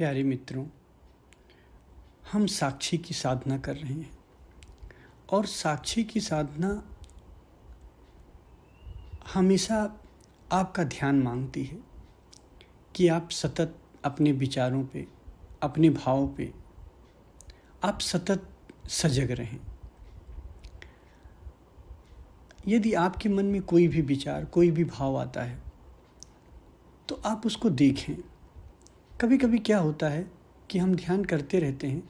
प्यारे मित्रों, हम साक्षी की साधना कर रहे हैं और साक्षी की साधना हमेशा आपका ध्यान मांगती है कि आप सतत अपने विचारों पे, अपने भावों पे आप सतत सजग रहें। यदि आपके मन में कोई भी विचार, कोई भी भाव आता है तो आप उसको देखें। कभी कभी क्या होता है कि हम ध्यान करते रहते हैं,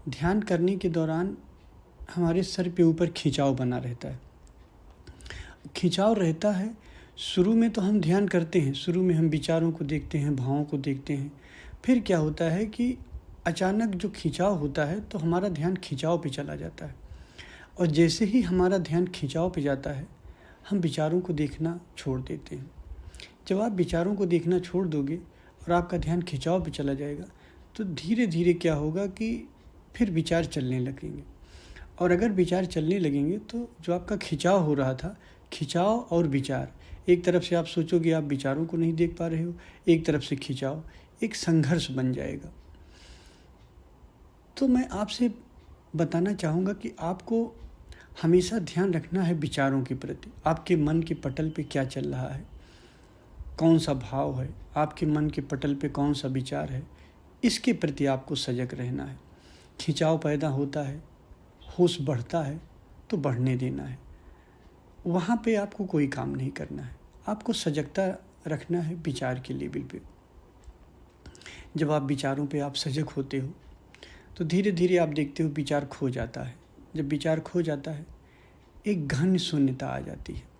ध्यान करने के दौरान हमारे सर पे ऊपर खिंचाव बना रहता है, खिंचाव रहता है। शुरू में तो हम ध्यान करते हैं, शुरू में हम विचारों को देखते हैं, भावों को देखते हैं। फिर क्या होता है कि अचानक जो खिंचाव होता है तो हमारा ध्यान खिंचाव पे चला जाता है, और जैसे ही हमारा ध्यान खिंचाव पे जाता है हम विचारों को देखना छोड़ देते हैं। जब आप विचारों को देखना छोड़ दोगे और आपका ध्यान खिंचाव पे चला जाएगा तो धीरे धीरे क्या होगा कि फिर विचार चलने लगेंगे, और अगर विचार चलने लगेंगे तो जो आपका खिंचाव हो रहा था, खिंचाव और विचार, एक तरफ से आप सोचोगे आप विचारों को नहीं देख पा रहे हो, एक तरफ से खिंचाव, एक संघर्ष बन जाएगा। तो मैं आपसे बताना चाहूँगा कि आपको हमेशा ध्यान रखना है विचारों के प्रति। आपके मन के पटल पे क्या चल रहा है, कौन सा भाव है, आपके मन के पटल पे कौन सा विचार है, इसके प्रति आपको सजग रहना है। खिंचाव पैदा होता है, होश बढ़ता है तो बढ़ने देना है, वहाँ पे आपको कोई काम नहीं करना है। आपको सजगता रखना है विचार के लेवल पे। जब आप विचारों पे आप सजग होते हो तो धीरे धीरे आप देखते हो विचार खो जाता है। जब विचार खो जाता है एक घन शून्यता आ जाती है।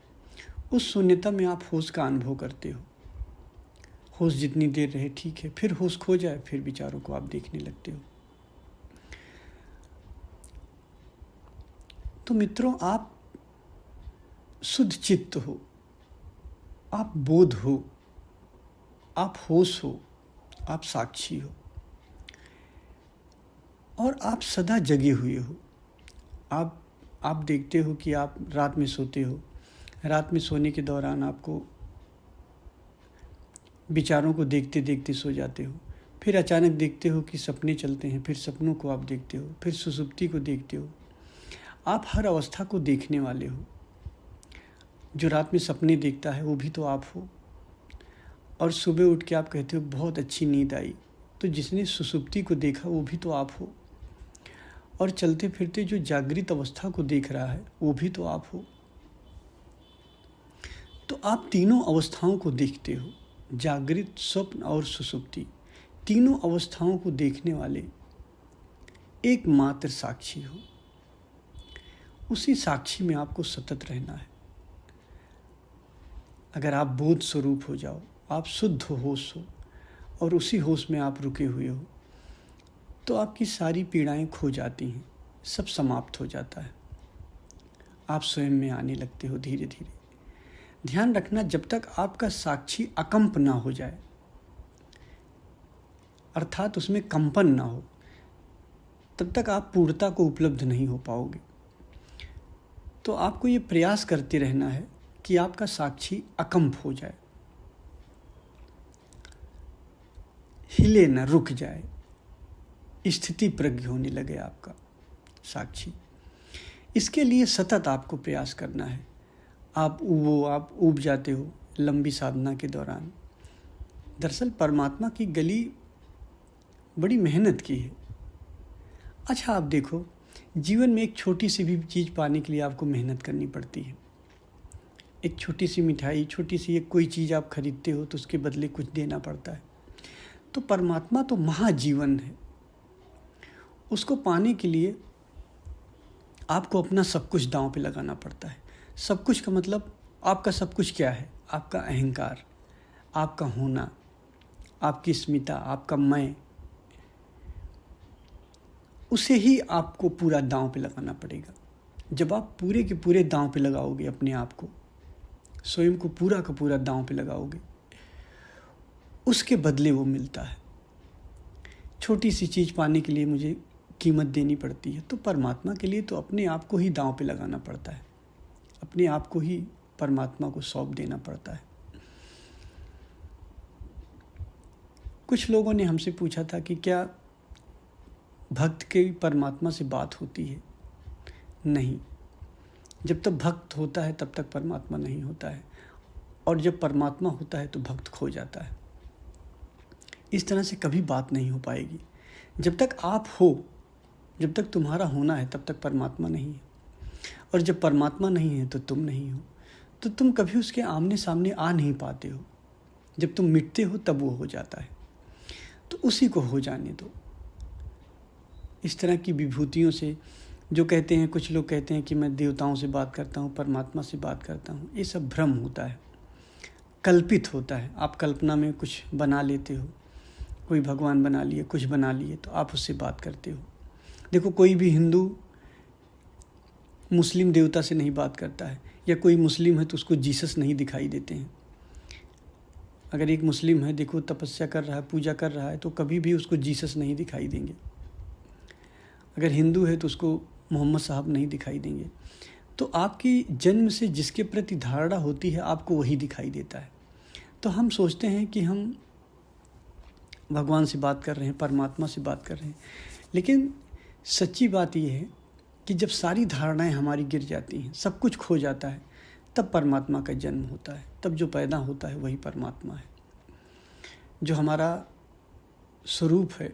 उस शून्यता में आप होश का अनुभव करते हो। होश जितनी देर रहे ठीक है, फिर होश खो जाए, फिर विचारों को आप देखने लगते हो। तो मित्रों, आप शुद्ध चित्त हो, आप बोध हो, आप होश हो, आप साक्षी हो, और आप सदा जगे हुए हो। आप देखते हो कि आप रात में सोते हो, रात में सोने के दौरान आपको विचारों को देखते देखते सो जाते हो। फिर अचानक देखते हो कि सपने चलते हैं, फिर सपनों को आप देखते हो, फिर सुषुप्ति को देखते हो। आप हर अवस्था को देखने वाले हो। जो रात में सपने देखता है वो भी तो आप हो, और सुबह उठ के आप कहते हो बहुत अच्छी नींद आई, तो जिसने सुषुप्ति को देखा वो भी तो आप हो। और चलते फिरते जो जागृत अवस्था को देख रहा है वो भी तो आप हो। तो आप तीनों अवस्थाओं को देखते हो, जागृत, स्वप्न और सुषुप्ति, तीनों अवस्थाओं को देखने वाले एकमात्र साक्षी हो। उसी साक्षी में आपको सतत रहना है। अगर आप बोध स्वरूप हो जाओ, आप शुद्ध होश हो और उसी होश में आप रुके हुए हो, तो आपकी सारी पीड़ाएं खो जाती हैं, सब समाप्त हो जाता है। आप स्वयं में आने लगते हो धीरे धीरे। ध्यान रखना, जब तक आपका साक्षी अकंप ना हो जाए, अर्थात उसमें कंपन ना हो, तब तक आप पूर्णता को उपलब्ध नहीं हो पाओगे। तो आपको ये प्रयास करते रहना है कि आपका साक्षी अकंप हो जाए, हिले न, रुक जाए, स्थिति प्रज्ञ होने लगे आपका साक्षी। इसके लिए सतत आपको प्रयास करना है। आप ऊब जाते हो लंबी साधना के दौरान। दरअसल परमात्मा की गली बड़ी मेहनत की है। अच्छा, आप देखो, जीवन में एक छोटी सी भी चीज़ पाने के लिए आपको मेहनत करनी पड़ती है। एक छोटी सी मिठाई, छोटी सी एक कोई चीज़ आप खरीदते हो तो उसके बदले कुछ देना पड़ता है। तो परमात्मा तो महाजीवन है, उसको पाने के लिए आपको अपना सब कुछ दांव पे लगाना पड़ता है। सब कुछ का मतलब आपका सब कुछ क्या है? आपका अहंकार, आपका होना, आपकी स्मिता, आपका मैं, उसे ही आपको पूरा दांव पे लगाना पड़ेगा। जब आप पूरे के पूरे दांव पे लगाओगे अपने आप को, स्वयं को पूरा का पूरा दांव पे लगाओगे, उसके बदले वो मिलता है। छोटी सी चीज़ पाने के लिए मुझे कीमत देनी पड़ती है, तो परमात्मा के लिए तो अपने आप को ही दांव पे लगाना पड़ता है, अपने आप को ही परमात्मा को सौंप देना पड़ता है। कुछ लोगों ने हमसे पूछा था कि क्या भक्त की परमात्मा से बात होती है? नहीं, जब तक भक्त होता है तब तक परमात्मा नहीं होता है, और जब परमात्मा होता है तो भक्त खो जाता है। इस तरह से कभी बात नहीं हो पाएगी। जब तक आप हो, जब तक तुम्हारा होना है, तब तक परमात्मा नहीं है, और जब परमात्मा नहीं है तो तुम नहीं हो। तो तुम कभी उसके आमने सामने आ नहीं पाते हो। जब तुम मिटते हो तब वो हो जाता है, तो उसी को हो जाने दो। इस तरह की विभूतियों से जो कहते हैं, कुछ लोग कहते हैं कि मैं देवताओं से बात करता हूँ, परमात्मा से बात करता हूँ, ये सब भ्रम होता है, कल्पित होता है। आप कल्पना में कुछ बना लेते हो, कोई भगवान बना लिए, कुछ बना लिए, तो आप उससे बात करते हो। देखो, कोई भी हिंदू मुस्लिम देवता से नहीं बात करता है, या कोई मुस्लिम है तो उसको जीसस नहीं दिखाई देते हैं। अगर एक मुस्लिम है, देखो तपस्या कर रहा है, पूजा कर रहा है, तो कभी भी उसको जीसस नहीं दिखाई देंगे। अगर हिंदू है तो उसको मोहम्मद साहब नहीं दिखाई देंगे। तो आपकी जन्म से जिसके प्रति धारणा होती है, आपको वही दिखाई देता है। तो हम सोचते हैं कि हम भगवान से बात कर रहे हैं, परमात्मा से बात कर रहे हैं, लेकिन सच्ची बात यह है कि जब सारी धारणाएं हमारी गिर जाती हैं, सब कुछ खो जाता है, तब परमात्मा का जन्म होता है। तब जो पैदा होता है वही परमात्मा है। जो हमारा स्वरूप है,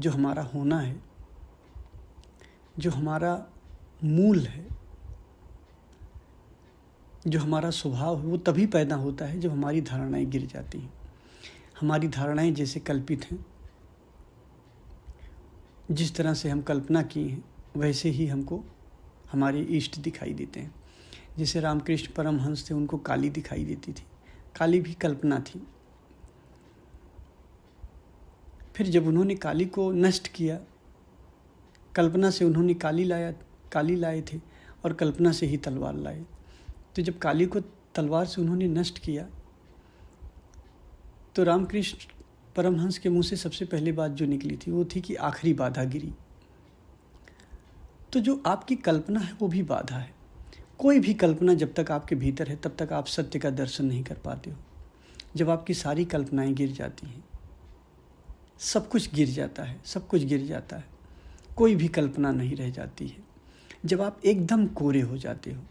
जो हमारा होना है, जो हमारा मूल है, जो हमारा स्वभाव है, वो तभी पैदा होता है जब हमारी धारणाएं गिर जाती हैं। हमारी धारणाएं जैसे कल्पित हैं, जिस तरह से हम कल्पना किए हैं, वैसे ही हमको हमारे इष्ट दिखाई देते हैं। जैसे रामकृष्ण परमहंस थे, उनको काली दिखाई देती थी, काली भी कल्पना थी। फिर जब उन्होंने काली को नष्ट किया, कल्पना से उन्होंने काली लाए थे, और कल्पना से ही तलवार लाए। तो जब काली को तलवार से उन्होंने नष्ट किया, तो रामकृष्ण परमहंस के मुंह से सबसे पहले बात जो निकली थी वो थी कि आखिरी बाधा गिरी। तो जो आपकी कल्पना है वो भी बाधा है। कोई भी कल्पना जब तक आपके भीतर है, तब तक आप सत्य का दर्शन नहीं कर पाते हो। जब आपकी सारी कल्पनाएं गिर जाती हैं, सब कुछ गिर जाता है, सब कुछ गिर जाता है, कोई भी कल्पना नहीं रह जाती है। जब आप एकदम कोरे हो जाते हो,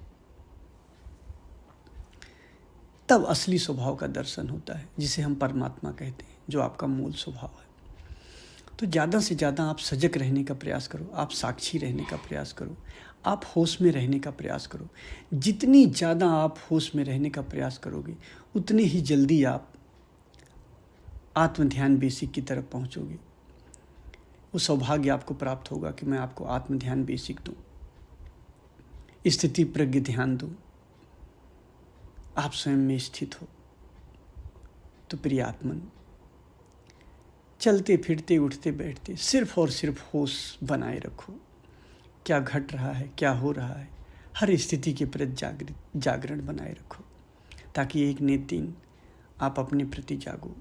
तब असली स्वभाव का दर्शन होता है, जिसे हम परमात्मा कहते हैं, जो आपका मूल स्वभाव है। तो ज़्यादा से ज़्यादा आप सजग रहने का प्रयास करो, आप साक्षी रहने का प्रयास करो, आप होश में रहने का प्रयास करो। जितनी ज़्यादा आप होश में रहने का प्रयास करोगे, उतनी ही जल्दी आप आत्मध्यान बेसिक की तरफ पहुँचोगे। वो सौभाग्य आपको प्राप्त होगा कि मैं आपको आत्मध्यान बेसिक दूँ, स्थिति प्रज्ञ ध्यान दूँ, आप स्वयं में स्थित हो। तो प्रिय आत्मन, चलते फिरते उठते बैठते सिर्फ और सिर्फ होश बनाए रखो। क्या घट रहा है, क्या हो रहा है, हर स्थिति के प्रति जागरण बनाए रखो, ताकि एक न एक दिन आप अपने प्रति जागो।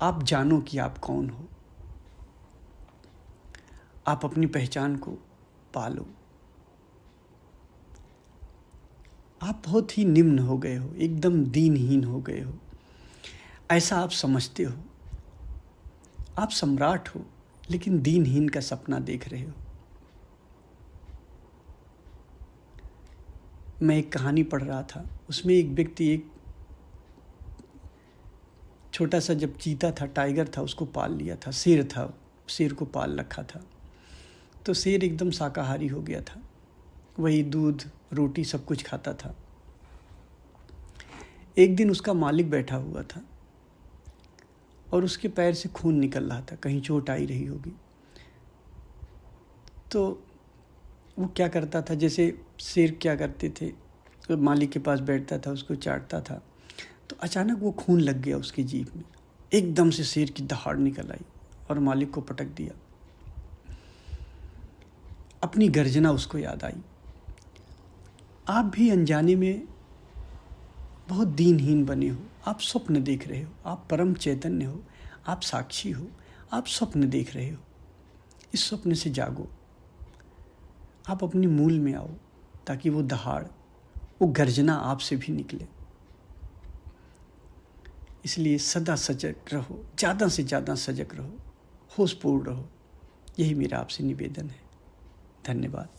आप जानो कि आप कौन हो, आप अपनी पहचान को पालो। आप बहुत ही निम्न हो गए हो, एकदम दीनहीन हो गए हो, ऐसा आप समझते हो। आप सम्राट हो, लेकिन दीनहीन का सपना देख रहे हो। मैं एक कहानी पढ़ रहा था, उसमें एक व्यक्ति एक छोटा सा जब चीता था, टाइगर था, उसको पाल लिया था। शेर था, शेर को पाल रखा था। तो शेर एकदम शाकाहारी हो गया था, वही दूध रोटी सब कुछ खाता था। एक दिन उसका मालिक बैठा हुआ था और उसके पैर से खून निकल रहा था, कहीं चोट आई रही होगी। तो वो क्या करता था, जैसे शेर क्या करते थे, तो मालिक के पास बैठता था, उसको चाटता था। तो अचानक वो खून लग गया उसकी जीभ में, एकदम से शेर की दहाड़ निकल आई और मालिक को पटक दिया। अपनी गर्जना उसको याद आई। आप भी अनजाने में बहुत दीनहीन बने हो। आप स्वप्न देख रहे हो, आप परम चैतन्य हो, आप साक्षी हो, आप स्वप्न देख रहे हो। इस स्वप्न से जागो, आप अपने मूल में आओ, ताकि वो दहाड़, वो गर्जना आपसे भी निकले। इसलिए सदा सजग रहो, ज़्यादा से ज़्यादा सजग रहो, होशपूर्ण रहो। यही मेरा आपसे निवेदन है। धन्यवाद।